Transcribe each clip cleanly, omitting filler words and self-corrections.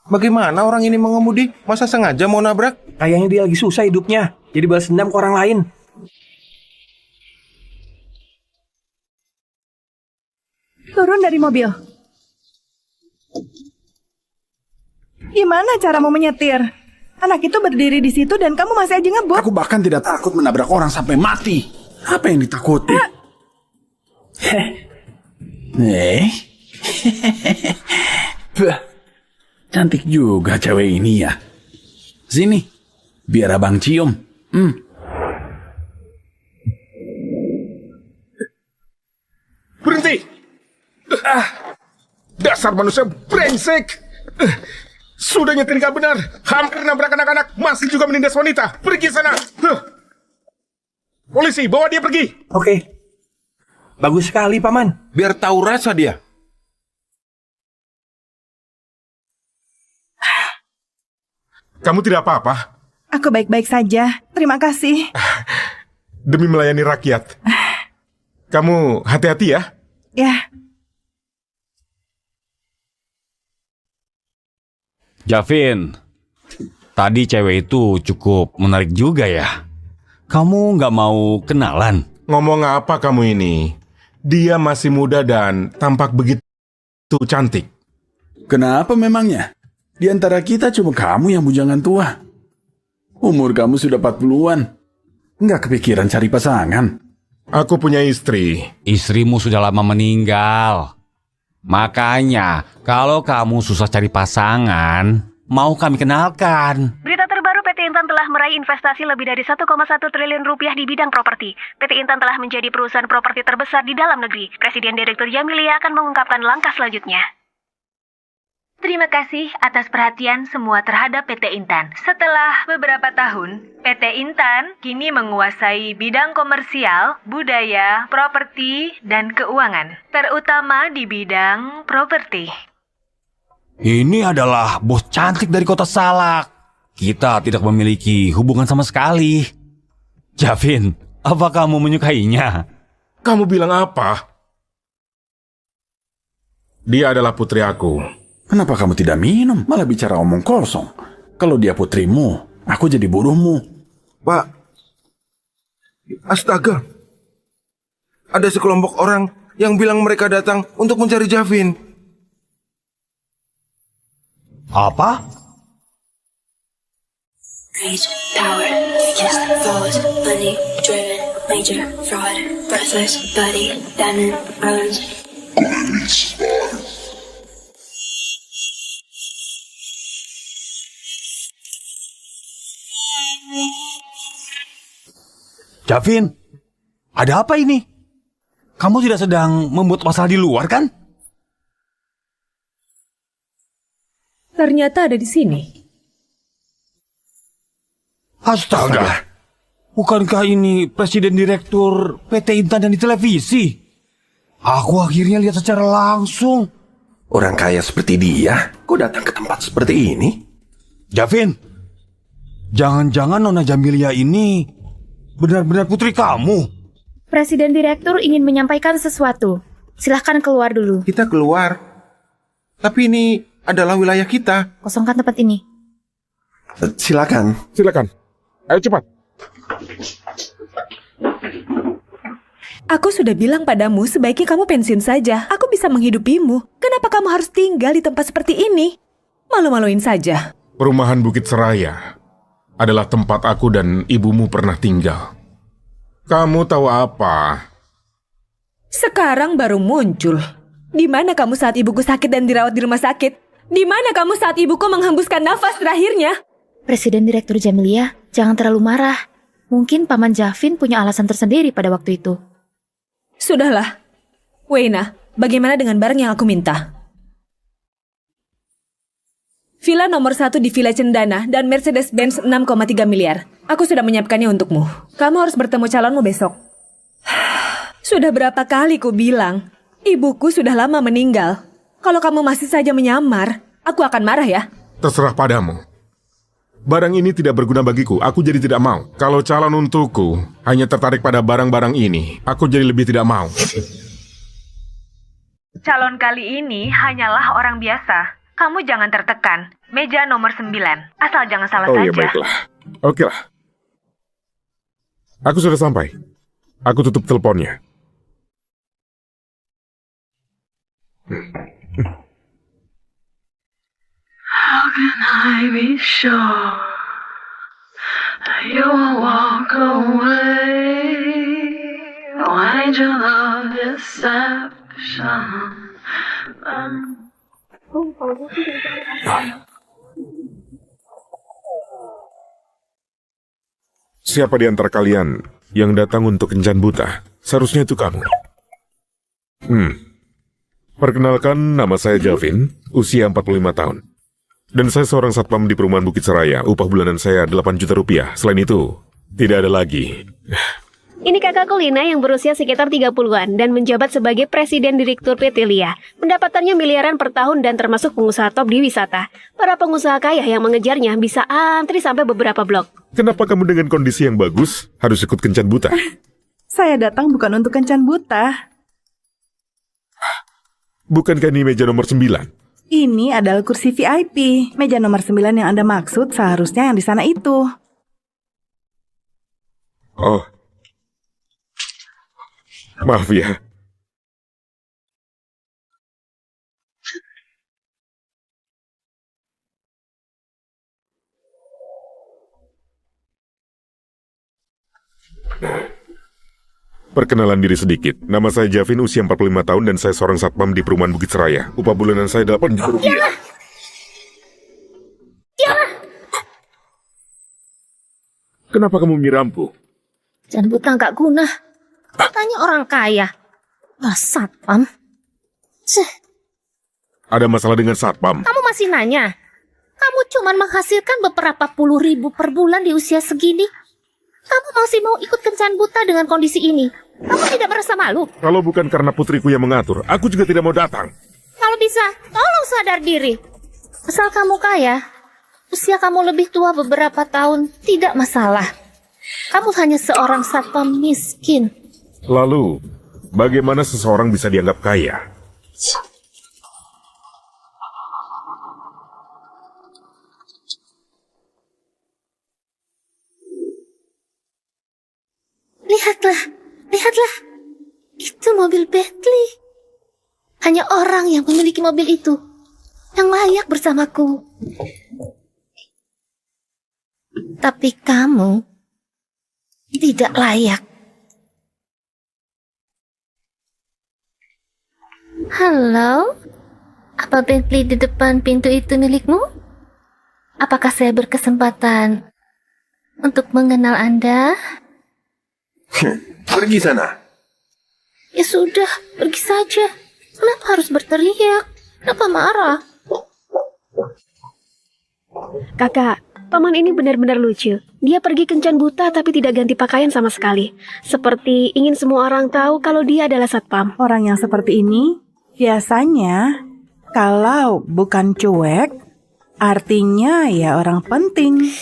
Bagaimana orang ini mengemudi? Masa sengaja mau nabrak? Kayaknya dia lagi susah hidupnya, jadi balas dendam ke orang lain. Turun dari mobil. Gimana caramu menyetir? Anak itu berdiri di situ dan kamu masih aja ngebut. Aku bahkan tidak takut menabrak orang sampai mati. Apa yang ditakuti? Bah, cantik juga cewek ini ya. Sini, biar abang cium. Berhenti! Dasar manusia brengsek! Sudah nyetir gak benar, hampir nabrak anak-anak, masih juga menindas wanita. Pergi sana! Polisi, bawa dia pergi! Oke. Bagus sekali, Paman. Biar tahu rasa dia. Kamu tidak apa-apa? Aku baik-baik saja. Terima kasih. Demi melayani rakyat. Kamu hati-hati ya. Ya, Javin, tadi cewek itu cukup menarik juga ya. Kamu nggak mau kenalan? Ngomong apa kamu ini? Dia masih muda dan tampak begitu cantik. Kenapa memangnya? Di antara kita cuma kamu yang bujangan tua. Umur kamu sudah 40-an. Nggak kepikiran cari pasangan? Aku punya istri. Istrimu sudah lama meninggal. Makanya, kalau kamu susah cari pasangan, mau kami kenalkan. Berita terbaru, PT Intan telah meraih investasi lebih dari 1,1 triliun rupiah di bidang properti. PT Intan telah menjadi perusahaan properti terbesar di dalam negeri. Presiden Direktur Jamilia akan mengungkapkan langkah selanjutnya. Terima kasih atas perhatian semua terhadap PT Intan. Setelah beberapa tahun, PT Intan kini menguasai bidang komersial, budaya, properti, dan keuangan, terutama di bidang properti. Ini adalah bos cantik dari kota Salak. Kita tidak memiliki hubungan sama sekali. Javin, apa kamu menyukainya? Kamu bilang apa? Dia adalah putri aku. Kenapa kamu tidak minum? Malah bicara omong kosong. Kalau dia putrimu, aku jadi buruhmu. Pak, astaga. Ada sekelompok orang yang bilang mereka datang untuk mencari Javin. Apa? Rage, power, just foes, money, driven, major fraud, breathless, body, diamond, bronze. Javin, ada apa ini? Kamu tidak sedang membuat masalah di luar kan? Ternyata ada di sini. Astaga, bukankah ini Presiden Direktur PT Intan dan di televisi? Aku akhirnya lihat secara langsung. Orang kaya seperti dia, kok datang ke tempat seperti ini? Javin, jangan-jangan Nona Jamilia ini benar-benar putri kamu? Presiden Direktur ingin menyampaikan sesuatu. Silahkan keluar dulu. Kita keluar. Tapi ini adalah wilayah kita. Kosongkan tempat ini. Silakan. Silakan. Ayo cepat. Aku sudah bilang padamu sebaiknya kamu pensiun saja. Aku bisa menghidupimu. Kenapa kamu harus tinggal di tempat seperti ini? Malu-maluin saja. Perumahan Bukit Seraya adalah tempat aku dan ibumu pernah tinggal. Kamu tahu apa? Sekarang baru muncul. Di mana kamu saat ibuku sakit dan dirawat di rumah sakit? Di mana kamu saat ibuku menghembuskan nafas terakhirnya? Presiden Direktur Jamilia, jangan terlalu marah. Mungkin Paman Javin punya alasan tersendiri pada waktu itu. Sudahlah. Weina, bagaimana dengan barang yang aku minta? Villa nomor 1 di Villa Cendana dan Mercedes-Benz 6,3 miliar. Aku sudah menyiapkannya untukmu. Kamu harus bertemu calonmu besok. Sudah berapa kali ku bilang, ibuku sudah lama meninggal. Kalau kamu masih saja menyamar, aku akan marah ya. Terserah padamu. Barang ini tidak berguna bagiku, aku jadi tidak mau. Kalau calon untukku hanya tertarik pada barang-barang ini, aku jadi lebih tidak mau. Calon kali ini hanyalah orang biasa. Kamu jangan tertekan. Meja nomor 9. Asal jangan salah Oh saja. ya, baiklah. Oke lah. Aku sudah sampai. Aku tutup teleponnya. How can I be sure you won't walk away? Why'd you love deception? Siapa di antara kalian yang datang untuk kencan buta? Seharusnya itu kamu. Perkenalkan, nama saya Javin, usia 45 tahun. Dan saya seorang satpam di perumahan Bukit Seraya. Upah bulanan saya 8 juta rupiah. Selain itu, tidak ada lagi. Ini kakakku Lina yang berusia sekitar 30-an dan menjabat sebagai Presiden Direktur PT Lia. Pendapatannya miliaran per tahun dan termasuk pengusaha top di wisata. Para pengusaha kaya yang mengejarnya bisa antri sampai beberapa blok. Kenapa kamu dengan kondisi yang bagus harus ikut kencan buta? Saya datang bukan untuk kencan buta. Bukankah ini meja nomor 9? Ini adalah kursi VIP. Meja nomor 9 yang Anda maksud seharusnya yang di sana itu. Oh. Maaf ya. Perkenalan diri sedikit. Nama saya Javin, usia 45 tahun dan saya seorang satpam di perumahan Bukit Seraya. Upah bulanan saya 8 juta rupiah. Kenapa kamu menyiramku? Jangan buta nggak guna. Katanya orang kaya. Satpam. Ada masalah dengan satpam? Kamu masih nanya? Kamu cuma menghasilkan beberapa puluh ribu per bulan di usia segini. Kamu masih mau ikut kencan buta dengan kondisi ini? Kamu tidak merasa malu? Kalau bukan karena putriku yang mengatur, aku juga tidak mau datang. Kalau bisa, tolong sadar diri. Asal kamu kaya, usia kamu lebih tua beberapa tahun, tidak masalah. Kamu hanya seorang satpam miskin. Lalu, bagaimana seseorang bisa dianggap kaya? Lihatlah. Itu mobil Bentley. Hanya orang yang memiliki mobil itu yang layak bersamaku. Tapi kamu tidak layak. Halo? Apa Bentley di depan pintu itu milikmu? Apakah saya berkesempatan untuk mengenal Anda? Pergi sana. Ya sudah, pergi saja. Kenapa harus berteriak? Kenapa marah? Kakak, paman ini benar-benar lucu. Dia pergi kencan buta tapi tidak ganti pakaian sama sekali. Seperti ingin semua orang tahu kalau dia adalah satpam. Orang yang seperti ini, biasanya, kalau bukan cuek, artinya ya orang penting.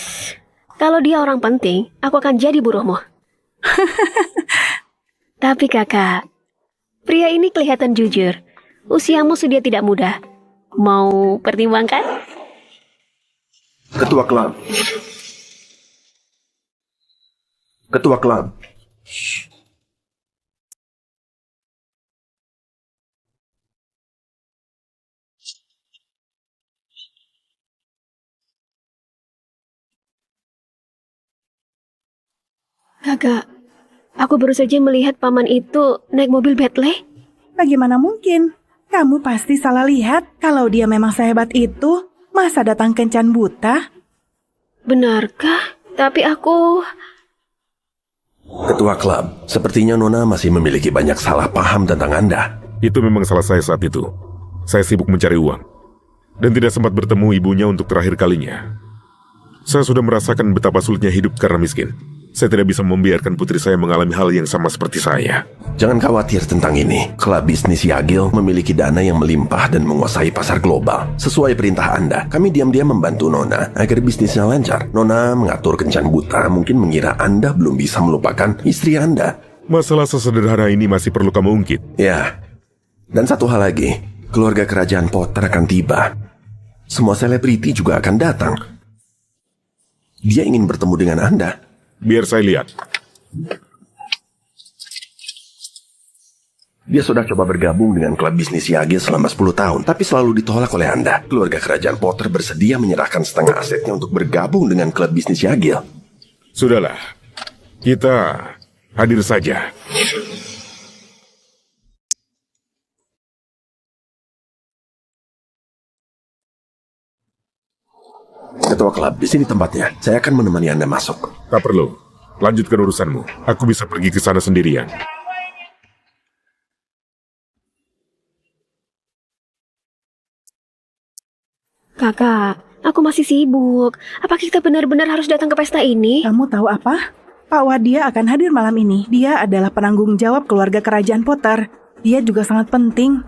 Kalau dia orang penting, aku akan jadi buruhmu. Tapi kakak, pria ini kelihatan jujur. Usiamu sudah tidak muda. Mau pertimbangkan? Ketua klub. Ketua klub. Kakak, aku baru saja melihat paman itu naik mobil Bentley. Bagaimana mungkin? Kamu pasti salah lihat. Kalau dia memang sehebat itu, masa datang kencan buta? Benarkah? Tapi aku... Ketua klub, sepertinya Nona masih memiliki banyak salah paham tentang Anda. Itu memang salah saya saat itu. Saya sibuk mencari uang. Dan tidak sempat bertemu ibunya untuk terakhir kalinya. Saya sudah merasakan betapa sulitnya hidup karena miskin. Saya tidak bisa membiarkan putri saya mengalami hal yang sama seperti saya. Jangan khawatir tentang ini. Klub bisnis Yagil memiliki dana yang melimpah dan menguasai pasar global. Sesuai perintah Anda, kami diam-diam membantu Nona agar bisnisnya lancar. Nona mengatur kencan buta, mungkin mengira Anda belum bisa melupakan istri Anda. Masalah sesederhana ini masih perlu kamu ungkit. Ya, dan satu hal lagi, keluarga kerajaan Potter akan tiba. Semua selebriti juga akan datang. Dia ingin bertemu dengan Anda. Biar saya lihat. Dia sudah coba bergabung dengan klub bisnis Yagil selama 10 tahun, tapi selalu ditolak oleh Anda. Keluarga kerajaan Potter bersedia menyerahkan setengah asetnya untuk bergabung dengan klub bisnis Yagil. Sudahlah, kita hadir saja. Ketua klub, di sini tempatnya. Saya akan menemani Anda masuk. Tak perlu. Lanjutkan urusanmu. Aku bisa pergi ke sana sendirian. Kakak, aku masih sibuk. Apakah kita benar-benar harus datang ke pesta ini? Kamu tahu apa? Pak Wadia akan hadir malam ini. Dia adalah penanggung jawab keluarga kerajaan Potter. Dia juga sangat penting.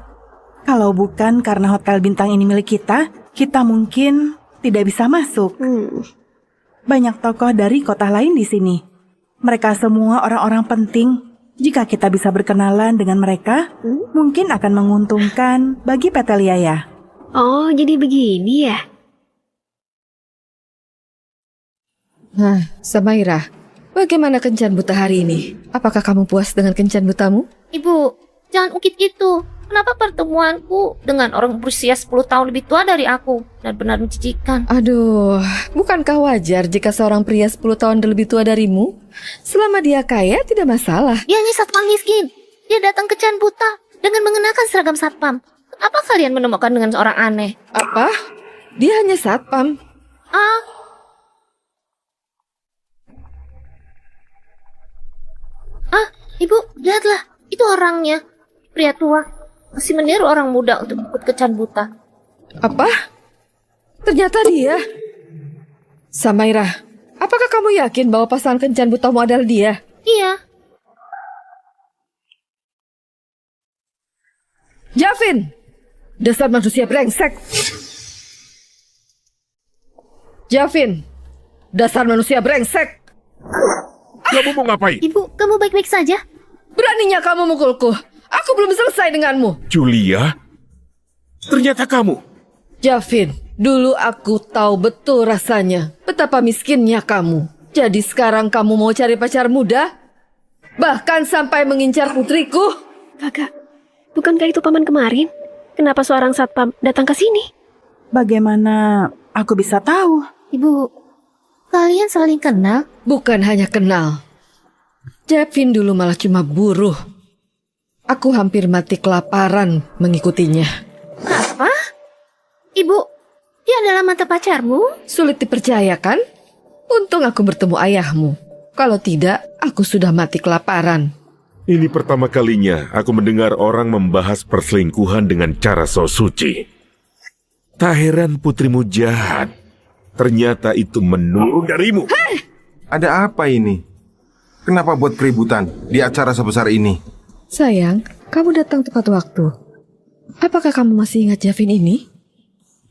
Kalau bukan karena hotel bintang ini milik kita mungkin tidak bisa masuk. Banyak tokoh dari kota lain di sini. Mereka semua orang-orang penting. Jika kita bisa berkenalan dengan mereka, mungkin akan menguntungkan bagi PT Liaya. Oh, jadi begini ya? Nah, Samaira, bagaimana kencan buta hari ini? Apakah kamu puas dengan kencan butamu? Ibu, jangan ungkit itu. Kenapa pertemuanku dengan orang berusia 10 tahun lebih tua dari aku benar-benar menjijikan? Aduh, bukankah wajar jika seorang pria 10 tahun lebih tua darimu? Selama dia kaya, tidak masalah. Dia hanya satpam miskin. Dia datang ke Can Buta dengan mengenakan seragam satpam. Apa kalian menemukan dengan seorang aneh? Apa? Dia hanya satpam. Ibu, lihatlah. Itu orangnya. Pria tua. Masih meniru orang muda untuk ikut ke Can Buta. Apa? Ternyata dia. Samaira, apakah kamu yakin bahwa pasangan kencan butamu adalah dia? Iya. Javin! Dasar manusia brengsek. Javin! Dasar manusia brengsek. Kamu mau ngapain? Ibu, kamu baik-baik saja? Beraninya kamu mukulku. Aku belum selesai denganmu. Julia? Ternyata kamu. Javin, dulu aku tahu betul rasanya betapa miskinnya kamu. Jadi sekarang kamu mau cari pacar muda? Bahkan sampai mengincar putriku? Kakak, bukankah itu paman kemarin? Kenapa seorang satpam datang ke sini? Bagaimana aku bisa tahu? Ibu, kalian saling kenal? Bukan hanya kenal. Javin dulu malah cuma buruh. Aku hampir mati kelaparan mengikutinya. Apa? Ibu, dia adalah mantan pacarmu? Sulit dipercaya kan? Untung aku bertemu ayahmu. Kalau tidak, aku sudah mati kelaparan. Ini pertama kalinya aku mendengar orang membahas perselingkuhan dengan cara so suci. Tak heran putrimu jahat. Ternyata itu menurun darimu. Hei! Ada apa ini? Kenapa buat keributan di acara sebesar ini? Sayang, kamu datang tepat waktu. Apakah kamu masih ingat Javin ini?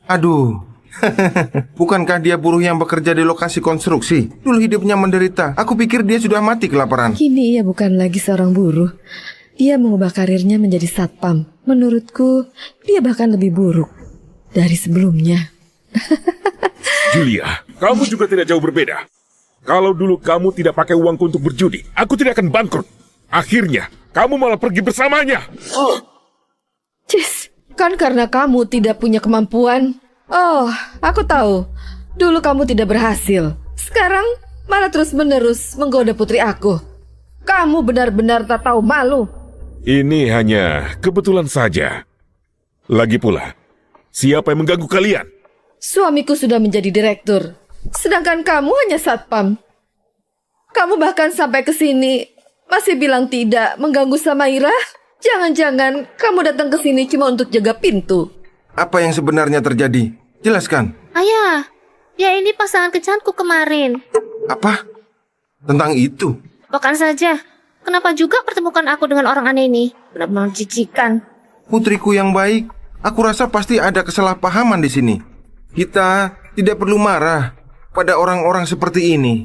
Aduh, bukankah dia buruh yang bekerja di lokasi konstruksi? Dulu hidupnya menderita. Aku pikir dia sudah mati kelaparan. Kini ia bukan lagi seorang buruh. Dia mengubah karirnya menjadi satpam. Menurutku, dia bahkan lebih buruk dari sebelumnya. Julia, kamu juga tidak jauh berbeda. Kalau dulu kamu tidak pakai uangku untuk berjudi, aku tidak akan bangkrut. Akhirnya, kamu malah pergi bersamanya. Cis, kan karena kamu tidak punya kemampuan. Oh, aku tahu. Dulu kamu tidak berhasil. Sekarang malah terus-menerus menggoda putri aku. Kamu benar-benar tak tahu malu. Ini hanya kebetulan saja. Lagi pula, siapa yang mengganggu kalian? Suamiku sudah menjadi direktur, sedangkan kamu hanya satpam. Kamu bahkan sampai ke sini masih bilang tidak mengganggu Samaira. Jangan-jangan kamu datang ke sini cuma untuk jaga pintu. Apa yang sebenarnya terjadi? Jelaskan. Ayah, dia ini pasangan kencanku kemarin. Apa? Tentang itu? Bukan saja. Kenapa juga pertemukan aku dengan orang aneh ini? Benar-benar menjijikan. Putriku yang baik. Aku rasa pasti ada kesalahpahaman di sini. Kita tidak perlu marah pada orang-orang seperti ini.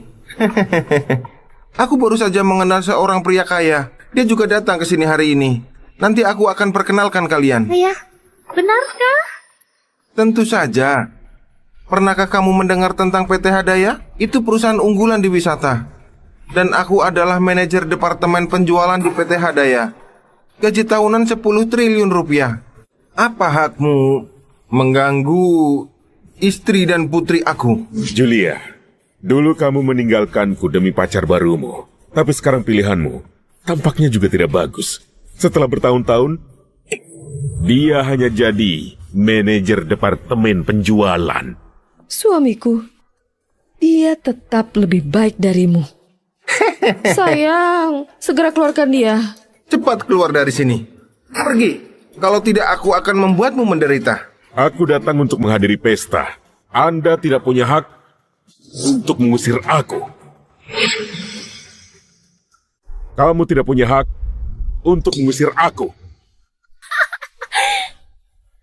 Aku baru saja mengenal seorang pria kaya. Dia juga datang ke sini hari ini. Nanti aku akan perkenalkan kalian. Ayah, benarkah? Tentu saja. Pernahkah kamu mendengar tentang PT Hadaya? Itu perusahaan unggulan di wisata. Dan aku adalah manajer departemen penjualan di PT Hadaya. Gaji tahunan 10 triliun rupiah. Apa hakmu mengganggu istri dan putri aku? Julia, dulu kamu meninggalkanku demi pacar barumu. Tapi sekarang pilihanmu tampaknya juga tidak bagus. Setelah bertahun-tahun, dia hanya jadi manajer departemen penjualan. Suamiku, dia tetap lebih baik darimu. Sayang, segera keluarkan dia. Cepat keluar dari sini. Pergi. Kalau tidak, aku akan membuatmu menderita. Aku datang untuk menghadiri pesta. Anda tidak punya hak untuk mengusir aku. Kamu tidak punya hak untuk mengusir aku.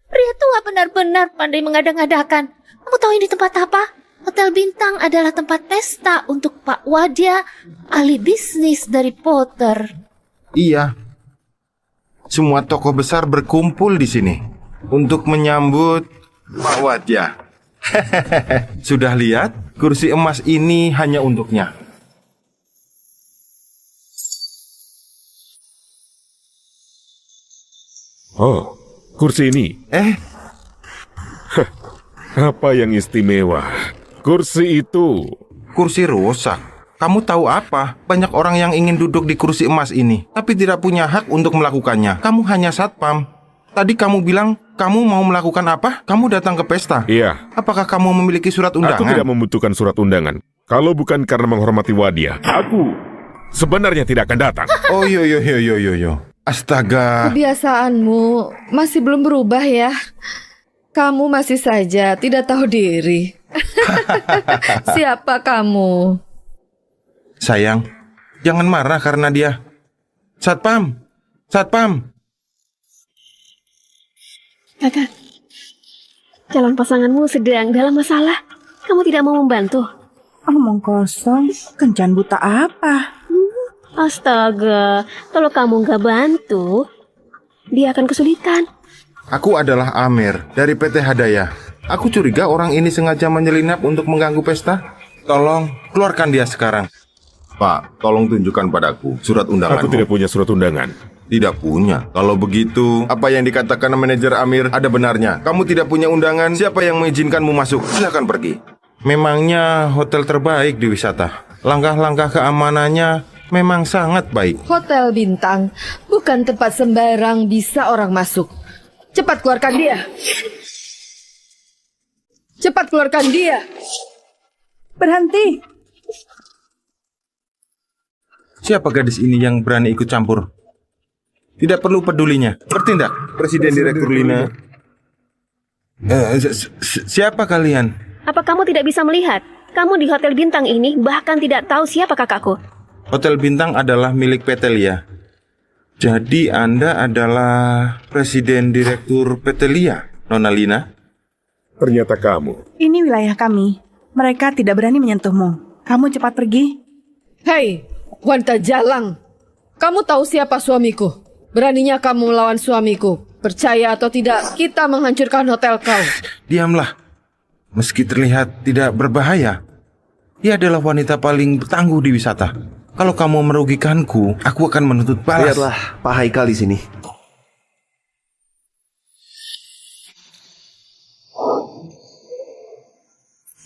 Pria tua benar-benar pandai mengada-ngadakan. Kamu tahu ini tempat apa? Hotel Bintang adalah tempat pesta untuk Pak Wadya, ahli bisnis dari Potter. Iya. Semua tokoh besar berkumpul di sini untuk menyambut Pak Wadya. Sudah lihat? Kursi emas ini hanya untuknya. Oh, kursi ini. Apa yang istimewa? Kursi itu. Kursi rusak. Kamu tahu apa? Banyak orang yang ingin duduk di kursi emas ini, tapi tidak punya hak untuk melakukannya. Kamu hanya satpam. Tadi kamu bilang kamu mau melakukan apa? Kamu datang ke pesta. Iya. Apakah kamu memiliki surat undangan? Aku tidak membutuhkan surat undangan. Kalau bukan karena menghormati Wadya, aku sebenarnya tidak akan datang. Oh, yo. Astaga. Kebiasaanmu masih belum berubah ya. Kamu masih saja tidak tahu diri. Siapa kamu? Sayang, jangan marah karena dia. Satpam. Kakak, calon pasanganmu sedang dalam masalah. Kamu tidak mau membantu? Omong kosong, kencan buta apa? Astaga, kalau kamu nggak bantu, dia akan kesulitan. Aku adalah Amir dari PT Hadaya. Aku curiga orang ini sengaja menyelinap untuk mengganggu pesta. Tolong, keluarkan dia sekarang. Pak, tolong tunjukkan padaku surat undangan. Aku tidak punya surat undangan. Tidak punya. Kalau begitu, apa yang dikatakan manajer Amir ada benarnya. Kamu tidak punya undangan, siapa yang mengizinkanmu masuk? Silakan pergi. Memangnya hotel terbaik di wisata. Langkah-langkah keamanannya memang sangat baik. Hotel Bintang bukan tempat sembarang bisa orang masuk. Cepat keluarkan dia. Cepat keluarkan dia. Berhenti. Siapa gadis ini yang berani ikut campur? Tidak perlu pedulinya. Bertindak, Presiden Direktur Lina. Siapa kalian? Apa kamu tidak bisa melihat? Kamu di Hotel Bintang ini bahkan tidak tahu siapa kakakku. Hotel Bintang adalah milik PT Lia. Jadi Anda adalah Presiden Direktur PT Lia, Nona Lina? Ternyata kamu. Ini wilayah kami. Mereka tidak berani menyentuhmu. Kamu cepat pergi. Hei, wanita jalang. Kamu tahu siapa suamiku? Beraninya kamu melawan suamiku. Percaya atau tidak, kita menghancurkan hotel kau. Diamlah. Meski terlihat tidak berbahaya, dia adalah wanita paling bertangguh di wisata. Kalau kamu merugikanku, aku akan menuntut balas. Lihatlah Pak Haikal di sini.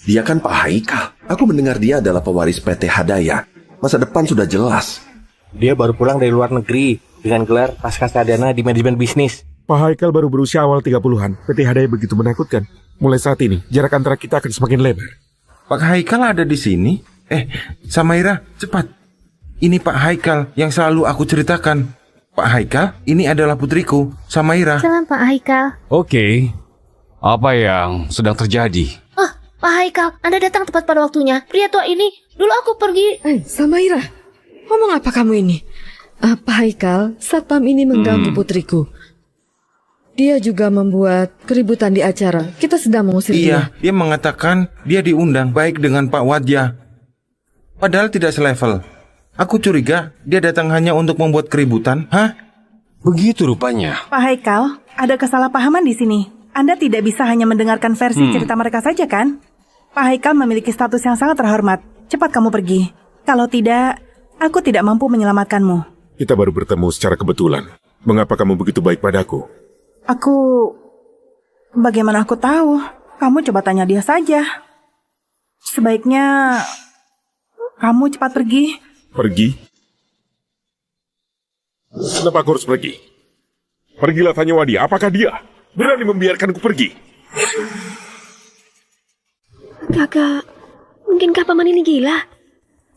Dia kan Pak Haikal. Aku mendengar dia adalah pewaris PT Hadaya. Masa depan sudah jelas. Dia baru pulang dari luar negeri dengan gelar Pascasarjana di manajemen bisnis. Pak Haikal baru berusia awal 30-an. PT Hadaya begitu menakutkan. Mulai saat ini, jarak antara kita akan semakin lebar. Pak Haikal ada di sini? Samaira, cepat. Ini Pak Haikal yang selalu aku ceritakan. Pak Haikal, ini adalah putriku, Samaira. Salam Pak Haikal. Oke, apa yang sedang terjadi? Oh, Pak Haikal, Anda datang tepat pada waktunya. Pria tua ini, dulu aku pergi. Samaira, ngomong apa kamu ini? Pak Haikal, satpam ini mengganggu putriku. Dia juga membuat keributan di acara. Kita sedang mengusir dia. Iya, dia mengatakan dia diundang baik dengan Pak Wadya. Padahal tidak selevel. Aku curiga dia datang hanya untuk membuat keributan. Hah? Begitu rupanya. Pak Haikal, ada kesalahpahaman di sini. Anda tidak bisa hanya mendengarkan versi cerita mereka saja kan? Pak Haikal memiliki status yang sangat terhormat. Cepat kamu pergi. Kalau tidak, aku tidak mampu menyelamatkanmu. Kita baru bertemu secara kebetulan. Mengapa kamu begitu baik padaku? Bagaimana aku tahu? Kamu coba tanya dia saja. Sebaiknya kamu cepat pergi. Pergi? Kenapa aku harus pergi? Pergilah tanya Wadia, apakah dia berani membiarkanku pergi? Kakak, mungkinkah paman ini gila?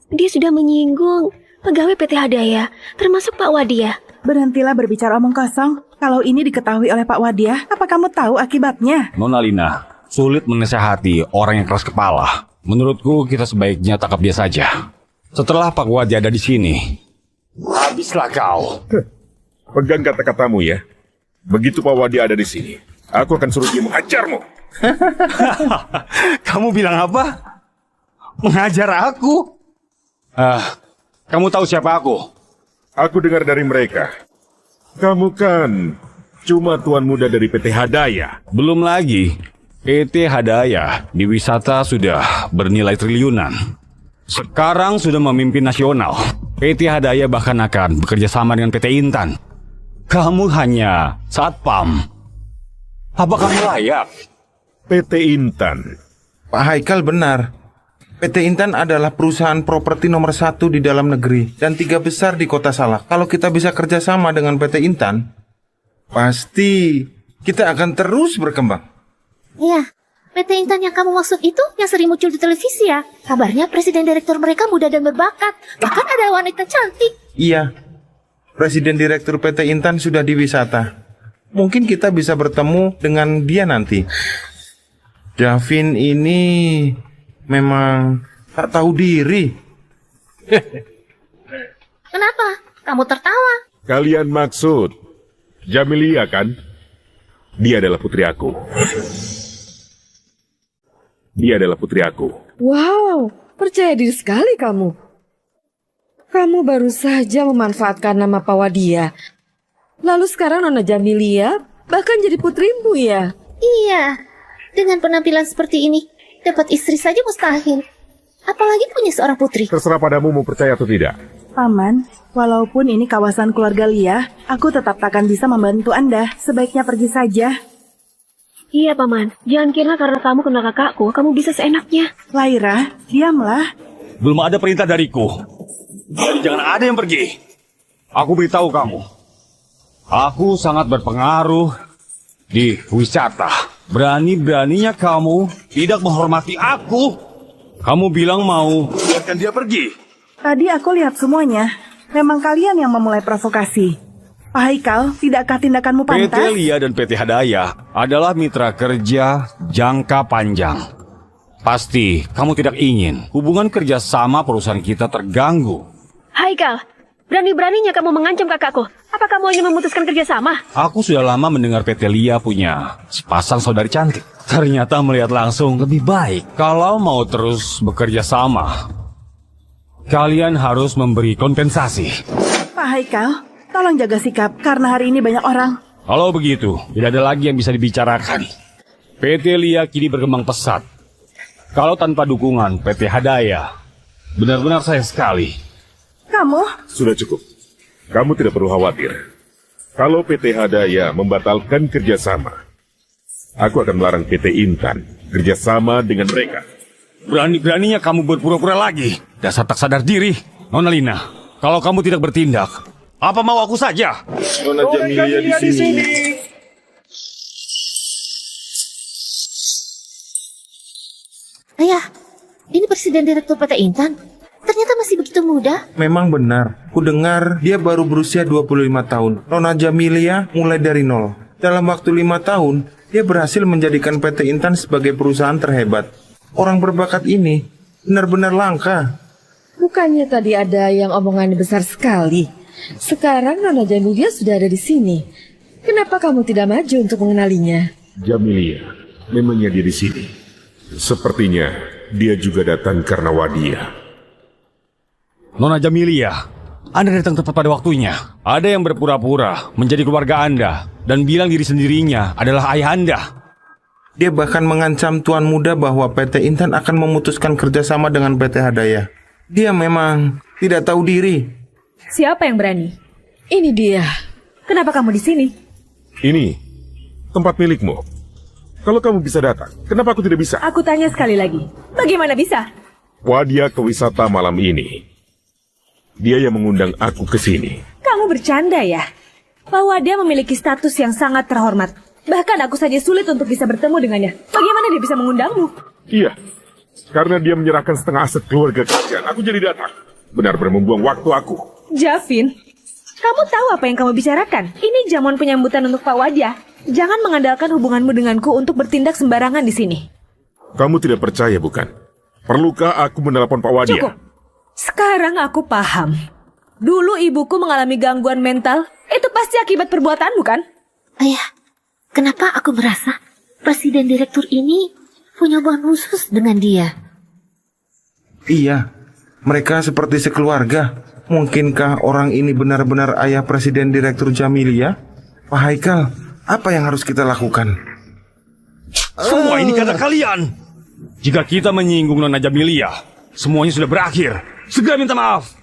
Dia sudah menyinggung pegawai PT Hadaya, termasuk Pak Wadia. Berhentilah berbicara omong kosong. Kalau ini diketahui oleh Pak Wadia, apa kamu tahu akibatnya? Nona Lina, sulit menasehati orang yang keras kepala. Menurutku kita sebaiknya tangkap dia saja. Setelah Pak Wadia ada di sini, habislah kau. Pegang kata-katamu ya. Begitu Pak Wadia ada di sini, aku akan suruh dia menghajarmu. Kamu bilang apa? Menghajar aku? Kamu tahu siapa aku? Aku dengar dari mereka. Kamu kan cuma tuan muda dari PT Hadaya. Belum lagi, PT Hadaya di wisata sudah bernilai triliunan. Sekarang sudah memimpin nasional. PT Hadaya bahkan akan bekerja sama dengan PT Intan. Kamu hanya satpam. Apa kamu layak? PT Intan. Pak Haikal benar. PT Intan adalah perusahaan properti nomor 1 di dalam negeri dan 3 besar di kota Salak. Kalau kita bisa kerjasama dengan PT Intan, pasti kita akan terus berkembang. Iya, PT Intan yang kamu maksud itu yang sering muncul di televisi ya? Kabarnya presiden direktur mereka muda dan berbakat. Bahkan ada wanita cantik. Iya, presiden direktur PT Intan sudah di wisata. Mungkin kita bisa bertemu dengan dia nanti. Davin ini memang tak tahu diri. Kenapa? Kamu tertawa? Kalian maksud Jamilia kan? Dia adalah putri aku. Dia adalah putri aku. Wow, percaya diri sekali kamu. Kamu baru saja memanfaatkan nama Pak Wadia. Lalu sekarang Nona Jamilia bahkan jadi putrimu ya? Iya, dengan penampilan seperti ini, dapat istri saja mustahil. Apalagi punya seorang putri. Terserah padamu mau percaya atau tidak. Paman, walaupun ini kawasan keluarga Lia, aku tetap takkan bisa membantu Anda. Sebaiknya pergi saja. Iya, Paman. Jangan kira karena kamu kenal kakakku, kamu bisa seenaknya. Laira, diamlah. Belum ada perintah dariku. Jadi jangan ada yang pergi. Aku beritahu kamu. Aku sangat berpengaruh di wisata. Berani-beraninya kamu tidak menghormati aku. Kamu bilang mau biarkan dia pergi. Tadi aku lihat semuanya. Memang kalian yang memulai provokasi. Pak Haikal, tidakkah tindakanmu pantas? PT Lia dan PT Hadaya adalah mitra kerja jangka panjang. Pasti kamu tidak ingin hubungan kerja sama perusahaan kita terganggu. Haikal, berani-beraninya kamu mengancam kakakku. Apa kamu hanya memutuskan kerjasama? Aku sudah lama mendengar PT Lia punya sepasang saudari cantik. Ternyata melihat langsung lebih baik. Kalau mau terus bekerja sama, kalian harus memberi kompensasi. Pak Haikal, tolong jaga sikap karena hari ini banyak orang. Kalau begitu, tidak ada lagi yang bisa dibicarakan. PT Lia kini berkembang pesat. Kalau tanpa dukungan PT Hadaya, benar-benar sayang sekali. Kamu? Sudah cukup. Kamu tidak perlu khawatir. Kalau PT Hadaya membatalkan kerjasama, aku akan melarang PT Intan kerjasama dengan mereka. Berani-beraninya kamu berpura-pura lagi. Dasar tak sadar diri. Nona Lina, kalau kamu tidak bertindak, apa mau aku saja? Nona Jamilia di sini. Ayah, ini presiden direktur PT Intan. Ternyata masih begitu muda. Memang benar. Ku dengar dia baru berusia 25 tahun. Nona Jamilia mulai dari nol. Dalam waktu 5 tahun, dia berhasil menjadikan PT Intan sebagai perusahaan terhebat. Orang berbakat ini benar-benar langka. Bukannya tadi ada yang omongannya besar sekali. Sekarang Nona Jamilia sudah ada di sini. Kenapa kamu tidak maju untuk mengenalinya? Jamilia, memangnya dia di sini. Sepertinya dia juga datang karena Wadia. Nona Jamilia, Anda datang tepat pada waktunya. Ada yang berpura-pura menjadi keluarga Anda dan bilang diri sendirinya adalah ayah Anda. Dia bahkan mengancam Tuan Muda bahwa PT Intan akan memutuskan kerjasama dengan PT Hadaya. Dia memang tidak tahu diri. Siapa yang berani? Ini dia. Kenapa kamu di sini? Ini tempat milikmu. Kalau kamu bisa datang, kenapa aku tidak bisa? Aku tanya sekali lagi. Bagaimana bisa? Wadia ke wisata malam ini. Dia yang mengundang aku ke sini. Kamu bercanda ya? Pak Wadia memiliki status yang sangat terhormat. Bahkan aku saja sulit untuk bisa bertemu dengannya. Bagaimana dia bisa mengundangmu? Iya, karena dia menyerahkan setengah aset keluarga kalian. Aku jadi datang. Benar-benar membuang waktu aku. Javin, kamu tahu apa yang kamu bicarakan? Ini jamuan penyambutan untuk Pak Wadia. Jangan mengandalkan hubunganmu denganku untuk bertindak sembarangan di sini. Kamu tidak percaya, bukan? Perlukah aku menelepon Pak Wadia? Cukup. Sekarang aku paham. Dulu ibuku mengalami gangguan mental. Itu pasti akibat perbuatanmu, kan? Ayah, kenapa aku merasa presiden direktur ini punya hubungan khusus dengan dia? Iya, mereka seperti sekeluarga. Mungkinkah orang ini benar-benar ayah presiden direktur Jamilia? Pak Haikal, apa yang harus kita lakukan? Semua ini karena kalian. Jika kita menyinggung Nona Jamilia, semuanya sudah berakhir. Segera minta maaf.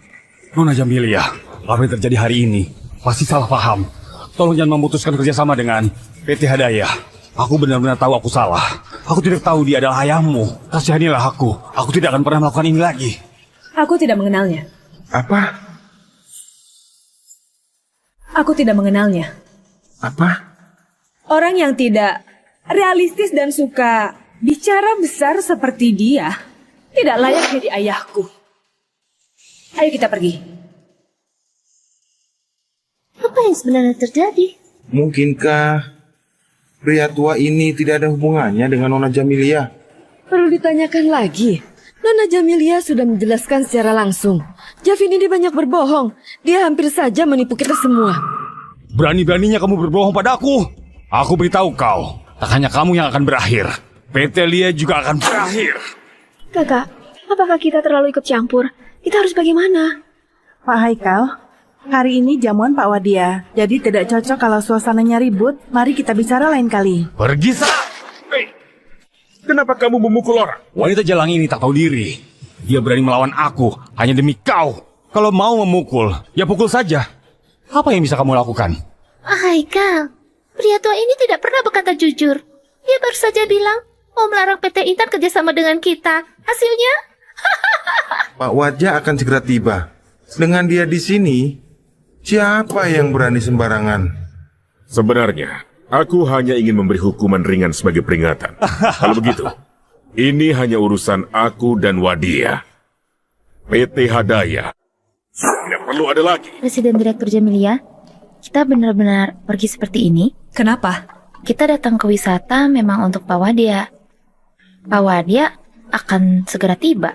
Nona Jamilia, apa yang terjadi hari ini pasti salah paham. Tolong jangan memutuskan kerjasama dengan PT Hadaya. Aku benar-benar tahu aku salah. Aku tidak tahu dia adalah ayahmu. Kasihanilah aku. Aku tidak akan pernah melakukan ini lagi. Aku tidak mengenalnya. Apa? Aku tidak mengenalnya. Apa? Orang yang tidak realistis dan suka bicara besar seperti dia tidak layak jadi ayahku. Ayo kita pergi. Apa yang sebenarnya terjadi? Mungkinkah pria tua ini tidak ada hubungannya dengan Nona Jamilia? Perlu ditanyakan lagi. Nona Jamilia sudah menjelaskan secara langsung. Javin ini banyak berbohong. Dia hampir saja menipu kita semua. Berani-beraninya kamu berbohong padaku. Aku beritahu kau, tak hanya kamu yang akan berakhir. PT Lia juga akan berakhir. Kakak, apakah kita terlalu ikut campur? Kita harus bagaimana? Pak Haikal, hari ini jamuan Pak Wadia. Jadi tidak cocok kalau suasananya ribut. Mari kita bicara lain kali. Pergi sana. Hei, kenapa kamu memukul orang? Wanita jalang ini tak tahu diri. Dia berani melawan aku hanya demi kau. Kalau mau memukul, ya pukul saja. Apa yang bisa kamu lakukan? Haikal, pria tua ini tidak pernah berkata jujur. Dia baru saja bilang mau melarang PT Intan kerjasama dengan kita. Hasilnya? Pak Wadia akan segera tiba. Dengan dia di sini, siapa yang berani sembarangan? Sebenarnya, aku hanya ingin memberi hukuman ringan sebagai peringatan. Kalau begitu, ini hanya urusan aku dan Wadia. PT Hadaya tidak perlu ada lagi. Presiden Direktur Jamilia, kita benar-benar pergi seperti ini? Kenapa? Kita datang ke wisata memang untuk Pak Wadia. Pak Wadia akan segera tiba.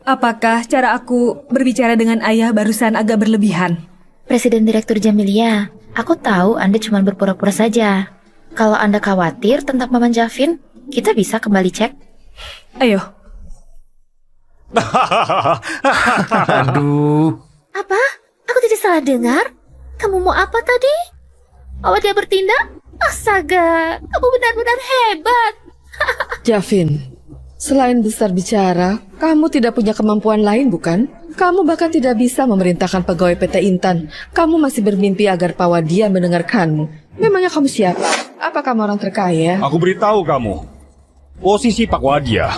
Apakah cara aku berbicara dengan ayah barusan agak berlebihan? Presiden Direktur Jamilia, aku tahu Anda cuma berpura-pura saja. Kalau Anda khawatir tentang Paman Javin, kita bisa kembali cek. Ayo. Aduh. Apa? Aku tidak salah dengar? Kamu mau apa tadi? Awak dia bertindak? Astaga, kamu benar-benar hebat. Javin, selain besar bicara, kamu tidak punya kemampuan lain bukan? Kamu bahkan tidak bisa memerintahkan pegawai PT Intan. Kamu masih bermimpi agar Pak Wadia mendengarkanmu. Memangnya kamu siapa? Apa kamu orang terkaya? Aku beritahu kamu, posisi Pak Wadia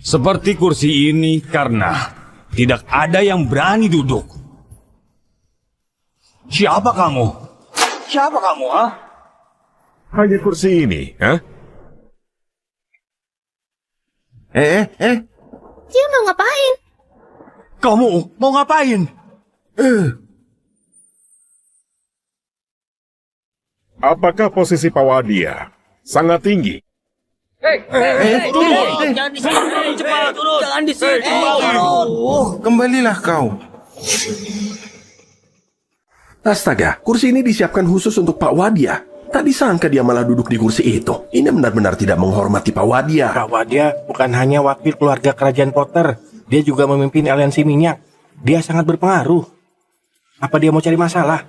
seperti kursi ini karena tidak ada yang berani duduk. Siapa kamu? Siapa kamu, ha? Hanya kursi ini, ha? Dia mau ngapain? Kamu mau ngapain? Apakah posisi Pak Wadia sangat tinggi? Turun! Jangan di sini, cepat turun. Jangan di sini. Kembalilah kau. Astaga, kursi ini disiapkan khusus untuk Pak Wadia. Tak disangka dia malah duduk di kursi itu. Ini benar-benar tidak menghormati Pak Wadia. Pak Wadia bukan hanya wakil keluarga kerajaan Potter, dia juga memimpin aliansi minyak. Dia sangat berpengaruh. Apa dia mau cari masalah?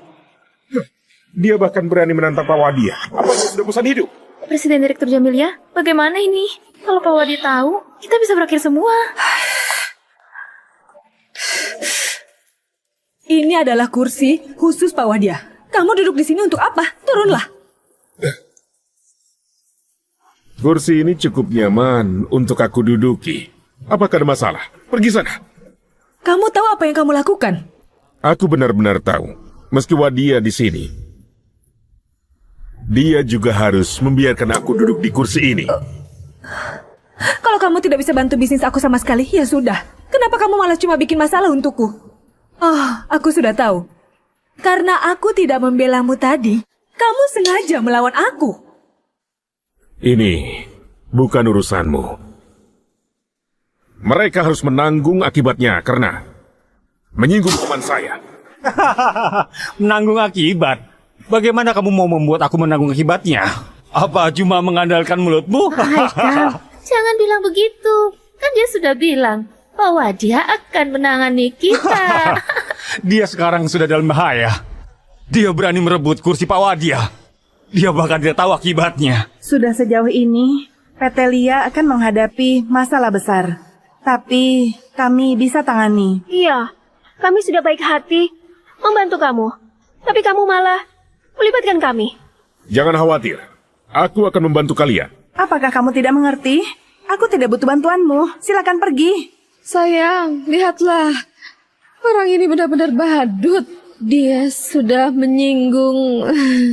Dia bahkan berani menantang Pak Wadia. Apa dia sudah bosan hidup? Presiden Direktur Jamilia, bagaimana ini? Kalau Pak Wadi tahu, kita bisa berakhir semua. Ini adalah kursi khusus Pak Wadia. Kamu duduk di sini untuk apa? Turunlah. Kursi ini cukup nyaman untuk aku duduki. Apakah ada masalah? Pergi sana. Kamu tahu apa yang kamu lakukan? Aku benar-benar tahu. Meski Wadia di sini, dia juga harus membiarkan aku duduk di kursi ini. Kalau kamu tidak bisa bantu bisnis aku sama sekali, ya sudah. Kenapa kamu malah cuma bikin masalah untukku? Oh, aku sudah tahu. Karena aku tidak membelamu tadi, kamu sengaja melawan aku. Ini bukan urusanmu. Mereka harus menanggung akibatnya karena menyinggung teman saya. Menanggung akibat? Bagaimana kamu mau membuat aku menanggung akibatnya? Apa cuma mengandalkan mulutmu? Haikal, jangan bilang begitu. Kan dia sudah bilang bahwa dia akan menangani kita. Dia sekarang sudah dalam bahaya. Dia berani merebut kursi Pak Wadia. Dia bahkan tidak tahu akibatnya. Sudah sejauh ini, PT Lia akan menghadapi masalah besar. Tapi kami bisa tangani. Iya, kami sudah baik hati membantu kamu. Tapi kamu malah melibatkan kami. Jangan khawatir. Aku akan membantu kalian. Apakah kamu tidak mengerti? Aku tidak butuh bantuanmu. Silakan pergi. Sayang, lihatlah. Orang ini benar-benar badut. Dia sudah menyinggung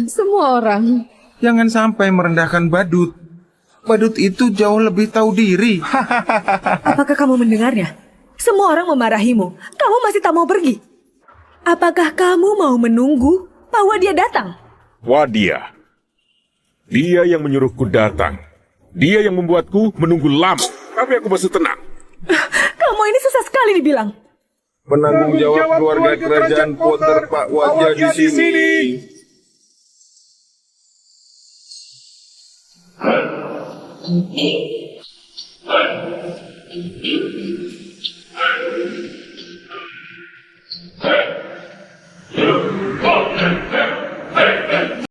semua orang. Jangan sampai merendahkan badut. Badut itu jauh lebih tahu diri. Apakah kamu mendengarnya? Semua orang memarahimu. Kamu masih tak mau pergi. Apakah kamu mau menunggu Pak Wadia datang? Wadia. Dia yang menyuruhku datang. Dia yang membuatku menunggu lama. Tapi aku masih tenang. Kamu ini susah sekali dibilang. Penanggung jawab keluarga kerajaan Potter Pak Wadia di sini.